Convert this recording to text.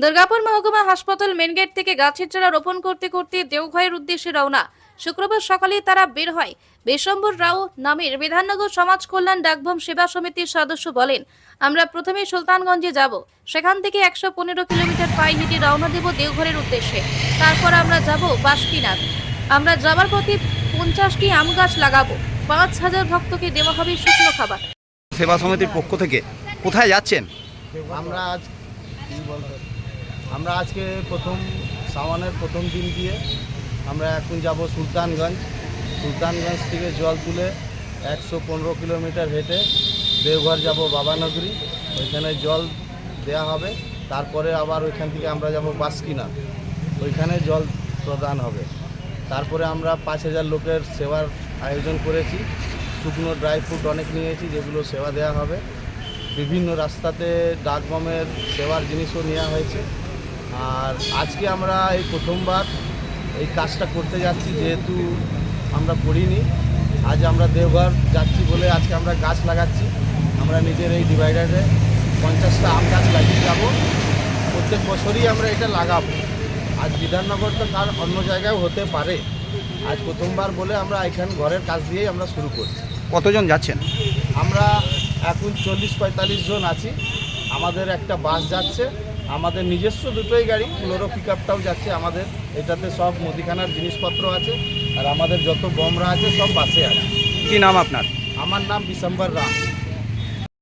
দুর্গাপুর মহকুমা হাসপাতাল main gate থেকে গাছের চারা রোপণ করতে করতে দেওঘরের উদ্দেশ্যে রওনা। শুক্রবার সকালে তারা বের হয়। বিশ্বম্বর রাও নামের বিধাননগর সমাজ কল্যাণ ডাকবাম সেবা সমিতির সদস্য বলেন, আমরা প্রথমে সুলতানগঞ্জে যাব, সেখান থেকে 115 কিলোমিটার পায়ে হেঁটে রওনা দেব দেওঘরের উদ্দেশ্যে। তারপর আমরা যাব বাসকিনাথ। আমরা যাবার পথে 50টি আম গাছ লাগাবো। 5000 ভক্তকে দেওয়া হবে শুকনো খাবার। সেবা সমিতির পক্ষ থেকে কোথায় যাচ্ছেন? আমরা আজ কি বলবো, আমরা আজকে সাওয়ানের প্রথম দিন দিয়ে আমরা এখন যাব সুলতানগঞ্জ। সুলতানগঞ্জ থেকে জল তুলে 115 কিলোমিটার হেঁটে দেওঘর যাব বাবানগরী, ওইখানে জল দেয়া হবে। তারপরে আবার ওইখান থেকে আমরা যাব বাসকিনাথ, ওইখানে জল প্রদান হবে। তারপরে আমরা 5000 লোকের সেবার আয়োজন করেছি। শুকনো ড্রাই ফ্রুট অনেক নিয়েছি, যেগুলো সেবা দেওয়া হবে। বিভিন্ন রাস্তাতে ডাকবামের সেবার জিনিসও নেওয়া হয়েছে। আর আজকে আমরা এই প্রথমবার এই কাজটা করতে যাচ্ছি, যেহেতু আমরা করিনি। আজ আমরা দেওঘর যাচ্ছি বলে আজকে আমরা গাছ লাগাচ্ছি। আমরা নিজের এই ডিভাইডারে 50টা আম গাছ লাগিয়ে যাব। প্রত্যেক বছরই আমরা এটা লাগাবো। আজ বিধাননগর তো কার অন্য জায়গায় হতে পারে, আজ প্রথমবার বলে আমরা এখানে ঘরের কাজ দিয়েই আমরা শুরু করছি। কতজন যাচ্ছেন? আমরা এখন 40-45 জন আছি। আমাদের একটা বাস যাচ্ছে, আমাদের নিজস্ব দুটোই গাড়ি, ফ্লোরো পিক আপটাও যাচ্ছে আমাদের। এটাতে সব মুদিখানার জিনিসপত্র আছে, আর আমাদের যত বমরা আছে সব বাসে আছে। কি নাম আপনার? আমার নাম বিশম্বর রাম।